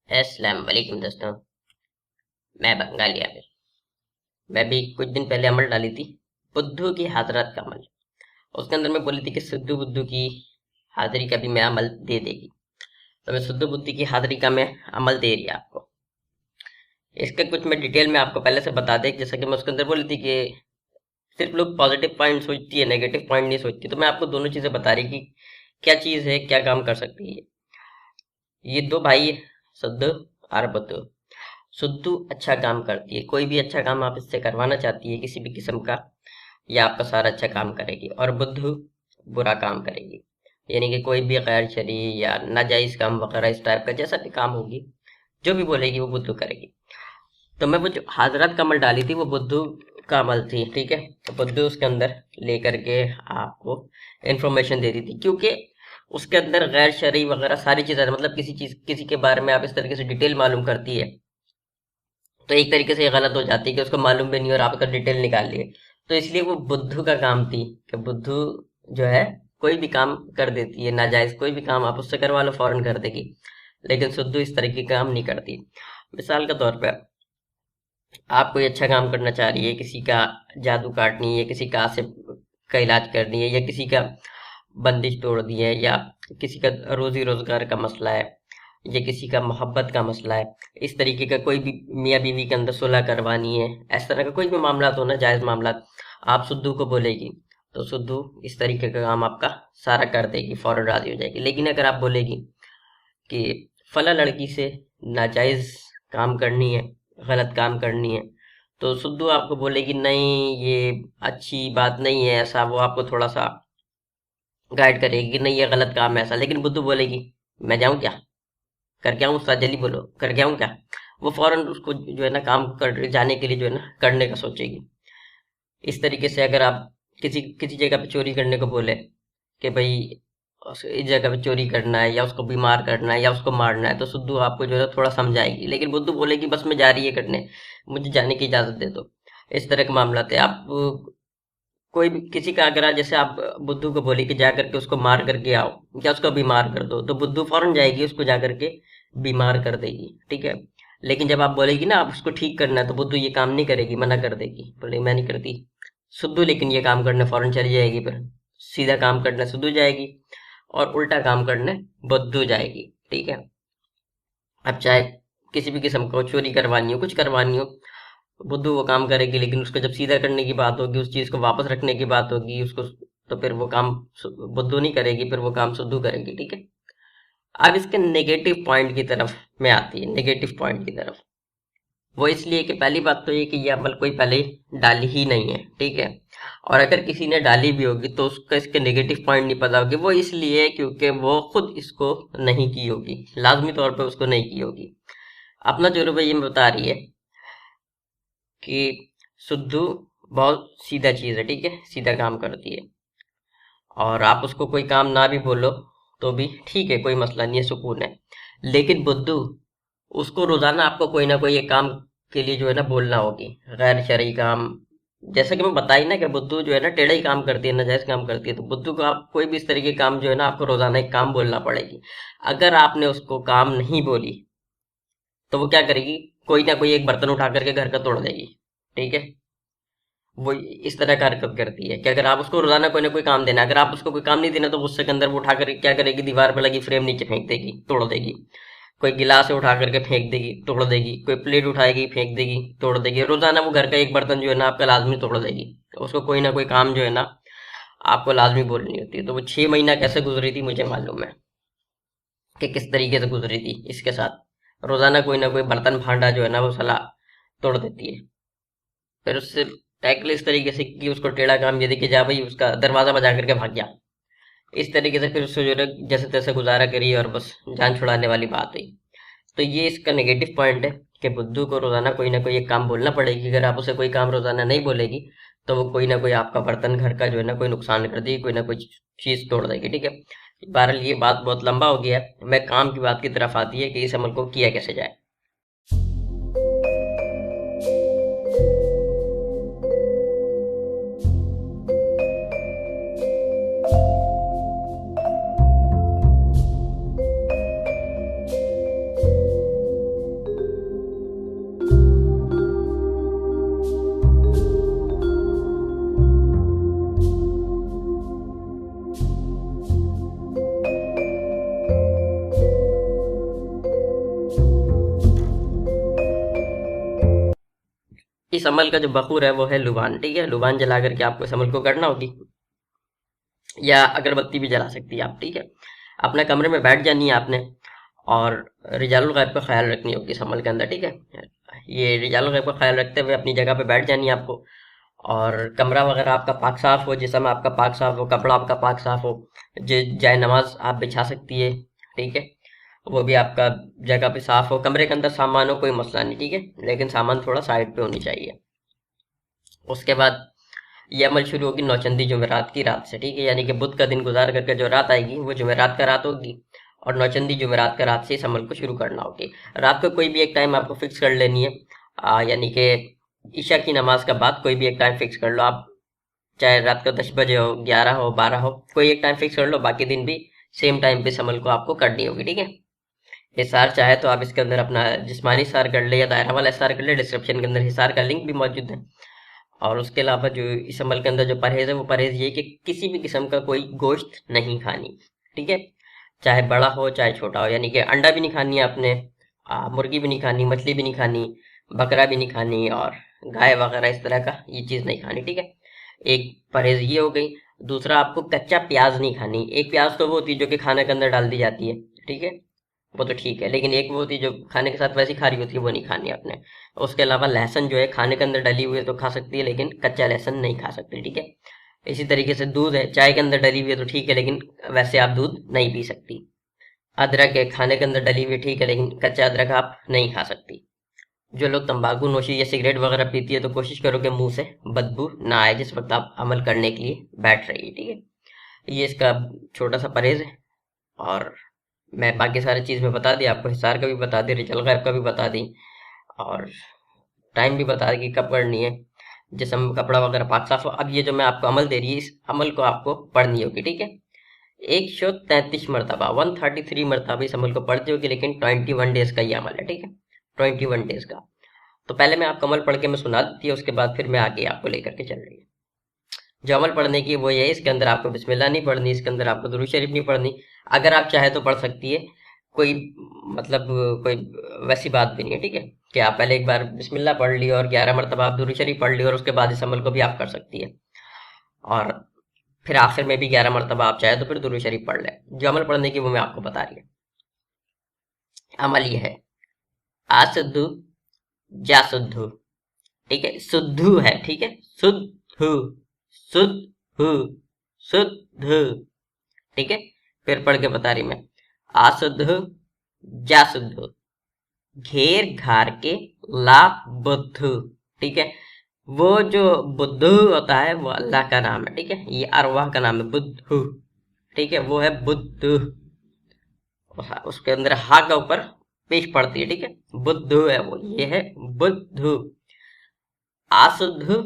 अस्सलाम वालेकुम दोस्तों। मैं बंगाली आमिर। मैं भी कुछ दिन पहले अमल डाली थी बुद्धू की हाजरत का अमल। उसके अंदर मैं बोली थी कि सिद्धू बुद्धू की हाजिरी का भी मैं अमल दे देगी। तो मैं सिद्धू बुद्धू की हाजिरी का मैं अमल दे रही आपको। इसके कुछ मैं डिटेल में आपको पहले से बता दें, जैसा कि मैं उसके अंदर बोली थी कि सिर्फ लोग पॉजिटिव पॉइंट सोचती है, नेगेटिव पॉइंट नहीं सोचती। तो मैं आपको दोनों चीजें बता रही कि क्या चीज है, क्या काम कर सकती है ये दो भाई, सिद्धू और बुद्धू। सुद्दू अच्छा काम करती है, कोई भी अच्छा काम आप इससे करवाना चाहती है किसी भी किस्म का, या आपका सारा अच्छा काम करेगी। और बुद्धू बुरा काम करेगी, यानी कि कोई भी गैर शरई या नाजायज काम वगैरह इस टाइप का जैसा भी काम होगी, जो भी बोलेगी वो बुद्धू करेगी। तो मैं वो जो हाजरात का अमल डाली थी वो बुद्धू का अमल थी, ठीक है। तो बुद्धू उसके अंदर लेकर के आपको इंफॉर्मेशन दे दी थी, क्योंकि उसके अंदर गैर शरई वगैरह सारी चीजें, मतलब किसी चीज किसी के बारे में आप इस तरीके से डिटेल मालूम करती है तो एक तरीके से ये गलत हो जाती है कि उसको मालूम भी नहीं और आपका डिटेल निकाल लिए। तो इसलिए वो बुद्धू का काम थी कि बुद्धू जो है कोई भी काम कर देती है, नाजायज कोई भी काम आप उससे करवा लो फौरन कर देगी। लेकिन सुद्धू इस तरह के काम नहीं करती। मिसाल के तौर पर आप कोई अच्छा काम करना चाह रही है, किसी का जादू काटनी है, किसी का आसिफ का इलाज करनी है, या किसी का बंदिश तोड़ दी है, या किसी का रोजी रोजगार का मसला है, या किसी का मोहब्बत का मसला है, इस तरीके का कोई भी मियाँ बीवी के अंदर सुलह करवानी है, इस तरह का कोई भी मामला हो ना, जायज मामला, आप सुद्धू को बोलेगी तो सुद्धू इस तरीके का काम आपका सारा कर देगी, फौरन राजी हो जाएगी। लेकिन अगर आप बोलेगी कि फला लड़की से नाजायज काम करनी है, गलत काम करनी है, तो सुद्धू आपको बोलेगी नहीं ये अच्छी बात नहीं है, ऐसा वो आपको थोड़ा सा गाइड करेगी कि नहीं ये गलत काम है ऐसा। लेकिन बुद्धू बोलेगी मैं जाऊं क्या, करके आऊं उस्ताद, जल्दी बोलो करके आऊं क्या। वो फौरन उसको जो है ना काम कर जाने के लिए जो है ना करने का सोचेगी। इस तरीके से अगर आप किसी किसी जगह पे चोरी करने को बोले कि भाई इस जगह पे चोरी करना है, या उसको बीमार करना है, या उसको मारना है, तो सुद्धू आपको जो है थोड़ा समझाएगी। लेकिन बुद्धू बोलेगी बस मैं जा रही है करने, मुझे जाने की इजाजत दे दो। इस तरह के मामला थे। आप कोई भी किसी का अगर जैसे आप बुद्धू को बोले कि जा करके उसको मार करके आओ, या उसको बीमार कर दो, तो बुद्धू फौरन जाएगी, उसको जा करके बीमार कर देगी, ठीक है। लेकिन जब आप बोलेगी ना आप उसको ठीक करना है, तो बुद्धू ये काम नहीं करेगी, मना कर देगी, बोले मैं नहीं करती। सुद्धू लेकिन ये काम करने फौरन चली जाएगी, फिर सीधा काम करने सुद्धू जाएगी और उल्टा काम करने बुद्धू जाएगी, ठीक है। अब चाहे किसी भी किस्म का हो, चोरी करवानी हो, कुछ करवानी हो, बुद्धू वो काम करेगी। लेकिन उसको जब सीधा करने की बात होगी, उस चीज को वापस रखने की बात होगी उसको, तो फिर वो काम बुद्धू नहीं करेगी, फिर वो काम सुद्धू करेगी, ठीक है। अब इसके नेगेटिव पॉइंट की तरफ में आती है। नेगेटिव पॉइंट की तरफ वो इसलिए कि पहली बात तो ये कि ये अमल कोई पहले डाली ही नहीं है, ठीक है। और अगर किसी ने डाली भी होगी तो उसका इसके नेगेटिव पॉइंट नहीं पता होगी। वो इसलिए क्योंकि वो खुद इसको नहीं की होगी, लाजमी तौर पर उसको नहीं की होगी। अपना जो रुपये ये बता रही है कि सुद्धू बहुत सीधा चीज है, ठीक है, सीधा काम करती है। और आप उसको कोई काम ना भी बोलो तो भी ठीक है, कोई मसला नहीं है, सुकून है। लेकिन बुद्धू, उसको रोजाना आपको कोई ना कोई एक काम के लिए जो है ना बोलना होगी, गैर शरई काम। जैसा कि मैं बताई ना कि बुद्धू जो है ना टेढ़ा ही काम करती है, नाजायज काम करती है, तो बुद्धू को आप कोई भी इस तरीके के काम जो है ना आपको रोजाना एक काम बोलना पड़ेगी। अगर आपने उसको काम नहीं बोली तो वो क्या करेगी, कोई ना कोई एक बर्तन उठा करके घर का तोड़ देगी, ठीक है। वो इस तरह का हरकत करती है कि अगर आप उसको रोजाना कोई ना कोई काम देना, अगर आप उसको कोई काम नहीं देना तो गुस्से के अंदर वो उठा कर क्या करेगी, दीवार पर लगी फ्रेम नीचे फेंक देगी, तोड़ देगी। कोई गिलास उठा करके फेंक देगी, तोड़ देगी। कोई प्लेट उठाएगी फेंक देगी, तोड़ देगी। रोजाना वो घर का एक बर्तन जो है ना आपका लाजमी तोड़ देगी। तो उसको कोई ना कोई काम जो है ना आपको लाजमी बोलनी होती है। तो वो 6 महीना कैसे गुजरी थी मुझे मालूम है कि किस तरीके से गुजरी थी इसके साथ। रोजाना कोई ना कोई बर्तन भांडा जो है ना वो साला तोड़ देती है। फिर उससे टैकल इस तरीके से कि उसको टेढ़ा काम ये देखिए जा भाई उसका दरवाजा बजा करके भाग गया। इस तरीके से फिर उससे जो है जैसे तैसे गुजारा करी और बस जान छुड़ाने वाली बात हुई। तो ये इसका नेगेटिव पॉइंट है कि बुद्धू को रोजाना कोई ना कोई एक काम बोलना पड़ेगी। अगर आप उसे कोई काम रोजाना नहीं बोलेगी तो वो कोई ना कोई आपका बर्तन घर का जो है ना कोई नुकसान कर देगी, कोई ना कोई चीज तोड़ देगी, ठीक है। बहरहाल ये बात बहुत लंबा हो गया है। मैं काम की बात की तरफ आती है कि इस अमल को किया कैसे जाए। इस अमल का जो बखूर है वो है लुबान, ठीक है। लुबान जला करके आपको इस अमल को करना होगी, या अगरबत्ती भी जला सकती है आप, ठीक है। अपने कमरे में बैठ जानी है आपने, और रिजालुल गैब का ख्याल रखनी होगी इस अमल के अंदर, ठीक है। ये रिजालुल गैब का ख्याल रखते हुए अपनी जगह पे बैठ जानी है आपको, और कमरा वगैरह आपका पाक साफ हो, जिस्म आपका पाक साफ हो, कपड़ा आपका पाक साफ हो, जाए नमाज आप बिछा सकती है, ठीक है। वो भी आपका जगह पे साफ हो, कमरे के अंदर सामान हो, कोई मसला नहीं, ठीक है, लेकिन सामान थोड़ा साइड पे होनी चाहिए। उसके बाद ये अमल शुरू होगी नौचंदी जुमेरात की रात से, ठीक है। यानी कि बुध का दिन गुजार करके जो रात आएगी वो जुमेरात का रात होगी, और नौचंदी जुमेरात का रात से इस अमल को शुरू करना होगी। रात को कोई भी एक टाइम आपको फिक्स कर लेनी है, यानी कि ईशा की नमाज का बाद कोई भी एक टाइम फिक्स कर लो आप, चाहे रात को 10 बजे हो, 11 हो, 12 हो, कोई एक टाइम फिक्स कर लो, बाकी दिन भी सेम टाइम पे इस अमल को आपको करनी होगी, ठीक है। हिसार चाहे तो आप इसके अंदर अपना जिस्मानी हिसार कर ले या दायरा वाला हिसार कर ले, डिस्क्रिप्शन के अंदर हिसार का लिंक भी मौजूद है। और उसके अलावा जो इस अमल के अंदर जो परहेज है वो परहेज ये कि किसी भी किस्म का कोई गोश्त नहीं खानी, ठीक है, चाहे बड़ा हो चाहे छोटा हो। यानी कि अंडा भी नहीं खानी है आपने, मुर्गी भी नहीं खानी, मछली भी नहीं खानी, बकरा भी नहीं खानी, और गाय वगैरह इस तरह का ये चीज़ नहीं खानी, ठीक है। एक परहेज ये हो गई। दूसरा, आपको कच्चा प्याज नहीं खानी। एक प्याज तो वो होती है जो कि खाने के अंदर डाल दी जाती है, ठीक है, वो तो ठीक है, लेकिन एक वो होती है जो खाने के साथ वैसी खा रही होती है, वो नहीं खानी आपने। उसके अलावा लहसुन जो है खाने के अंदर डली हुई है तो खा सकती है, लेकिन कच्चा लहसुन नहीं खा सकती, ठीक है। इसी तरीके से दूध है, चाय के अंदर डली हुई है तो ठीक है, लेकिन वैसे आप दूध नहीं पी सकती। अदरक है, खाने के अंदर डली हुई है, ठीक है, लेकिन कच्चा अदरक आप नहीं खा सकती। जो लोग तंबाकू नोशी या सिगरेट वगैरह पीती है तो कोशिश करो कि मुंह से बदबू ना आए जिस वक्त आप अमल करने के लिए बैठ रही है, ठीक है। ये इसका छोटा सा परहेज है। और मैं बाकी सारी चीज़ में बता दी आपको, हिसार का भी बता दी, रिजल गैब का भी बता दी, और टाइम भी बता दी कि कब करनी है, जिसम कपड़ा वगैरह पाक साफ हो। अब ये जो मैं आपको अमल दे रही है, इस अमल को आपको पढ़नी होगी, ठीक है। 133 मरतबा, 133 मरतबा इस अमल को पढ़ती होगी, लेकिन 21 डेज का ये अमल है, ठीक है, 21 डेज का। तो पहले मैं आपको अमल पढ़ के मैं सुना देती है, उसके बाद फिर मैं आगे आपको लेकर के चल रही है। जो अमल पढ़ने की वो ये है, इसके अंदर आपको बिस्मिल्लाह नहीं पढ़नी, इसके अंदर आपको दुरूद शरीफ नहीं पढ़नी। अगर आप चाहे तो पढ़ सकती है, कोई मतलब कोई वैसी बात भी नहीं है, ठीक है, कि आप पहले एक बार बिस्मिल्लाह पढ़ ली और 11 मरतबा आप दुरूद शरीफ पढ़ ली और उसके बाद इस अमल को भी आप कर सकती है, और फिर आखिर में भी 11 मरतबा आप चाहे तो फिर दुरूद शरीफ पढ़ ले। जो अमल पढ़ने की वो मैं आपको बता रही है। अमल ये है, आसुद्धु जासुद्धु, ठीक है, शुद्धु है, ठीक है, शुद्धु शुद्धु शुद्धु, ठीक है। फिर पढ़ के बता रही मैं, आशुद्ध जाशुद्ध, घेर घार के ला बुद्धू, ठीक है। वो जो बुद्धू होता है वो अल्लाह का नाम है, ठीक है, ये अरवाह का नाम है बुद्धू, ठीक है, वो है बुद्धू। उसके अंदर हा का ऊपर पेश पड़ती है, ठीक है, बुद्धू है वो, ये है बुद्धू। आशुद्ध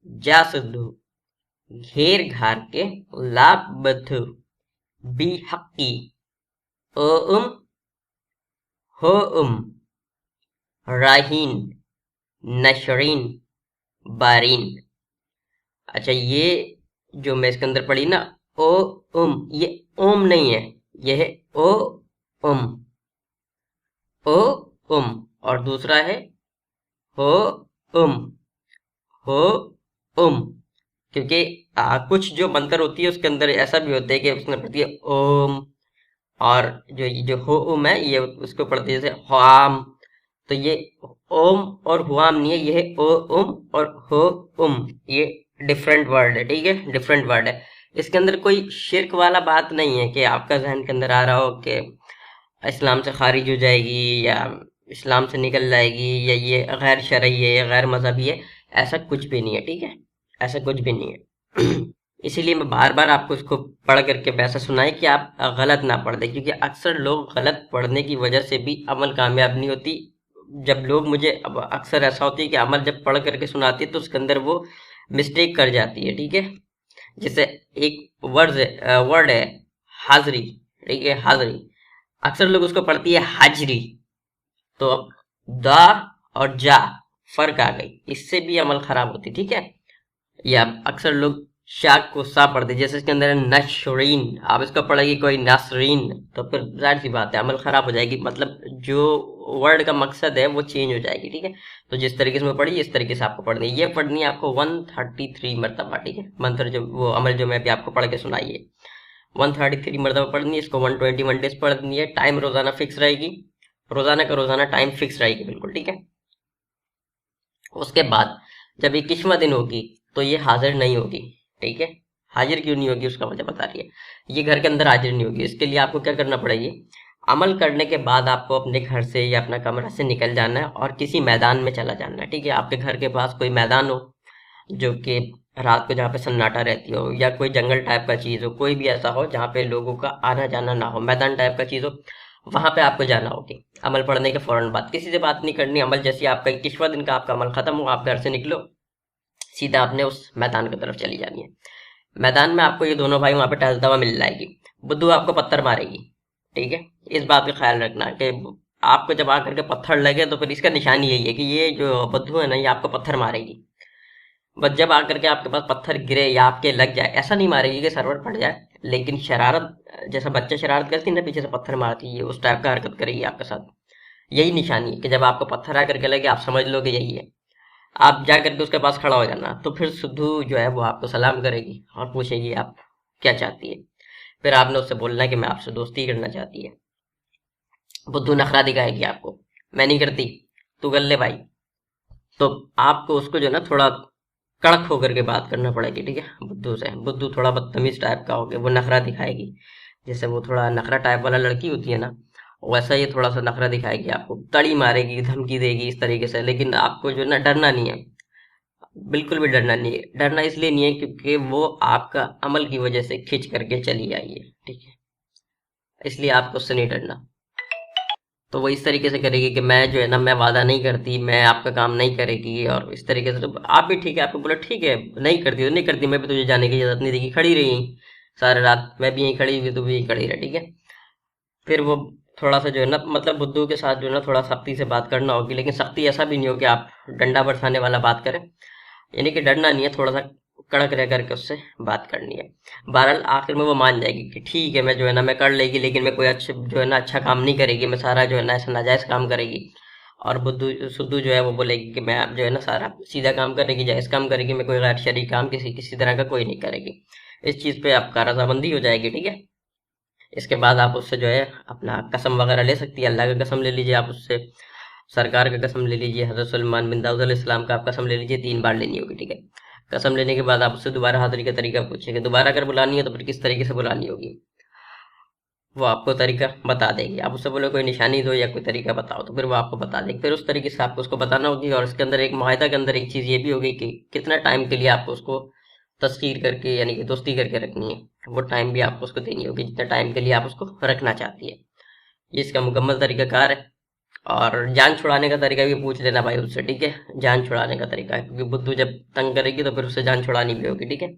जाशुद्धु, घेर घार के लाभ बद्धु, बी हक्की ओ हो राहीन नशरीन बारीन। अच्छा, ये जो मैं इसके अंदर पढ़ी ना, ओ ये ओम नहीं है, ये है ओ उम ओ और दूसरा है हो उम हो उम। क्योंकि कुछ जो मंत्र होती है उसके अंदर ऐसा भी होता है कि उसने पढ़ती है ओम, और जो ये जो हो उम है ये उसको पढ़ती है जैसे हुआम। तो ये ओम और हुआम नहीं है, ये है ओ उम और हो उम, ये डिफरेंट वर्ड है, ठीक है, डिफरेंट वर्ड है। इसके अंदर कोई शिरक वाला बात नहीं है कि आपका जहन के अंदर आ रहा हो कि इस्लाम से खारिज हो जाएगी या इस्लाम से निकल जाएगी या ये गैर शरई है या गैर मजहबी है, ऐसा कुछ भी नहीं है, ठीक है, ऐसा कुछ भी नहीं है। इसीलिए मैं बार बार आपको इसको पढ़ करके वैसा सुनाए कि आप गलत ना पढ़ दें, क्योंकि अक्सर लोग गलत पढ़ने की वजह से भी अमल कामयाब नहीं होती। जब लोग मुझे अब अक्सर ऐसा होती है कि अमल जब पढ़ करके सुनाती है तो उसके अंदर वो मिस्टेक कर जाती है, ठीक है। जैसे एक वर्ड है हाजरी, ठीक है, हाजरी, अक्सर लोग उसको पढ़ती है हाजरी, तो अब दा और जा फर्क आ गई, इससे भी अमल खराब होती, ठीक है। या अक्सर लोग शाक को सा पढ़ दे, जैसे इसके अंदर है नशरीन, आप इसको पढ़ेगी कोई नासरीन, तो फिर जाहिर सी बात है अमल खराब हो जाएगी, मतलब जो वर्ड का मकसद है वो चेंज हो जाएगी। ठीक है, तो जिस तरीके से मैं पढ़ी इस तरीके से आपको पढ़नी है, ये पढ़नी है आपको 133 मरतबा। ठीक है, मंत्र जो वो अमल जो मैं अभी आपको पढ़ के सुनाइए 133 मरतबा पढ़नी है, इसको 121 डेज पढ़नी है। टाइम रोजाना फिक्स रहेगी, रोजाना का रोजाना टाइम फिक्स रहेगी बिल्कुल। ठीक है, उसके बाद जब 21वां दिन होगी तो ये हाजिर नहीं होगी। ठीक है, हाजिर क्यों नहीं होगी उसका वजह बता रही है, ये घर के अंदर हाजिर नहीं होगी। इसके लिए आपको क्या करना पड़ेगी, अमल करने के बाद आपको अपने घर से या अपना कमरा से निकल जाना है और किसी मैदान में चला जाना है। ठीक है, आपके घर के पास कोई मैदान हो जो कि रात को जहाँ पे सन्नाटा रहती हो, या कोई जंगल टाइप का चीज हो, कोई भी ऐसा हो जहाँ पे लोगों का आना जाना ना हो, मैदान टाइप का चीज हो, वहां पे आपको जाना होगी। अमल पढ़ने के फौरन बाद किसी से बात नहीं करनी। अमल जैसे आपका 21वां दिन का आपका अमल खत्म हो, आप घर से निकलो, सीधा आपने उस मैदान की तरफ चली जानी है। मैदान में आपको ये दोनों भाई वहां पे टहलता हुआ मिल जाएगी। बुद्धू आपको पत्थर मारेगी। ठीक है, इस बात का ख्याल रखना कि आपको जब आकर के पत्थर लगे तो फिर इसका निशानी यही है कि ये जो बुद्धू है ना, ये आपको पत्थर मारेगी। बस जब आकर के आपके पास पत्थर गिरे या आपके लग जाए, ऐसा नहीं मारेगी कि सरवर फट जाए, लेकिन शरारत जैसा बच्चे शरारत करती है ना, पीछे से पत्थर मारती है, उस टाइप का हरकत करेगी आपके साथ। यही निशानी है कि जब आपको पत्थर आकर के लगे आप समझ लो कि यही है। आप जा करके उसके पास खड़ा हो जाना, तो फिर सिद्धू जो है वो आपको सलाम करेगी और पूछेगी आप क्या चाहती है। फिर आपने उससे बोलना है कि मैं आपसे दोस्ती करना चाहती है। बुद्धू नखरा दिखाएगी आपको, मैं नहीं करती, तू कर ले भाई। तो आपको उसको जो है ना थोड़ा कड़क होकर के बात करना पड़ेगी। ठीक है, बुद्धू से। बुद्धू थोड़ा बदतमीज टाइप का हो गया, वो नखरा दिखाएगी, जैसे वो थोड़ा नखरा टाइप वाला लड़की होती है ना, वैसा ये थोड़ा सा नखरा दिखाएगी, आपको तड़ी मारेगी, धमकी देगी इस तरीके से। लेकिन आपको जो है ना डरना नहीं है, बिल्कुल भी डरना नहीं है। डरना इसलिए नहीं है क्योंकि वो आपका अमल की वजह से खींच करके चली आई है। ठीक है, इसलिए आपको उससे नहीं डरना। तो वो इस तरीके से करेगी कि मैं जो है ना, मैं वादा नहीं करती, मैं आपका काम नहीं करेगी, और इस तरीके से। तो आप भी ठीक है, आपको बोला ठीक है नहीं करती तो नहीं करती, मैं भी तुझे जाने की इजाजत नहीं देगी, खड़ी रही सारी रात, मैं भी यहीं खड़ी हुई, तू भी यहीं खड़ी रह। ठीक है, फिर वो थोड़ा सा जो है ना, मतलब बुद्धू के साथ जो है ना थोड़ा सख्ती से बात करना होगी, लेकिन सख्ती ऐसा भी नहीं हो कि आप डंडा बरसाने वाला बात करें, यानी कि डरना नहीं है, थोड़ा सा कड़क रह करके उससे बात करनी है। बहरहाल आखिर में वो मान जाएगी कि ठीक है, मैं जो है ना मैं कर लेगी, लेकिन मैं कोई अच्छे जो है ना अच्छा काम नहीं करेगी, मैं सारा जो है ना ऐसा नाजायज काम करेगी। और बुद्धू सुद्धू जो है वो बोलेगी कि मैं जो है ना सारा सीधा काम करेगी, जायज काम करेगी, मैं कोई गैर शरई काम किसी किसी तरह का कोई नहीं करेगी। इस चीज पे आपका रजामंदी हो जाएगी। ठीक है, इसके बाद आप उससे जो है अपना कसम वगैरह ले सकती है, अल्लाह का कसम ले लीजिए, आप उससे सरकार का कसम ले लीजिए, हजरत सुलेमान बिन दाऊद अलैहिस्सलाम का आप कसम ले लीजिए, 3 बार लेनी होगी। ठीक है, कसम लेने के बाद आप उससे दोबारा हाजिरी का तरीका पूछेंगे, दोबारा अगर बुलानी है तो फिर किस तरीके से बुलानी होगी, वो आपको तरीका बता देगी। आप उससे बोले कोई निशानी दो या कोई तरीका बताओ, तो फिर वो आपको बता देगी, फिर उस तरीके से आपको उसको बताना होगी। और इसके अंदर एक मुआहिदा के अंदर एक चीज़ ये भी होगी कि कितना टाइम के लिए आपको उसको तस्कीर करके यानी कि दोस्ती करके रखनी है, वो टाइम भी आपको उसको देनी होगी जितना टाइम के लिए आप उसको रखना चाहती है। ये इसका मुकम्मल तरीकाकार है। और जान छुड़ाने का तरीका भी पूछ लेना भाई उससे। ठीक है, जान छुड़ाने का तरीका है, क्योंकि बुद्धू जब तंग करेगी तो फिर उससे जान छुड़ानी भी होगी। ठीक है,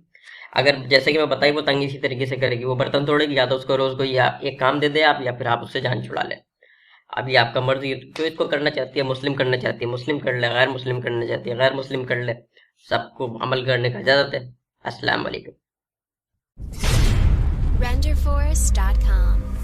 अगर जैसे कि मैं बताई वो तंग इसी तरीके से करेगी, वो बर्तन तोड़ेगी, या तो उसको रोज को या एक काम दे दे आप, या फिर आप उससे जान छुड़ा ले। अभी आपका मर्जी, जो इसको करना चाहती है, मुस्लिम करना चाहती है मुस्लिम कर ले, गैर मुस्लिम करना चाहती है गैर मुस्लिम कर ले, सबको अमल करने का इजाजत है। अस्सलाम वालेकुम। RenderForce.com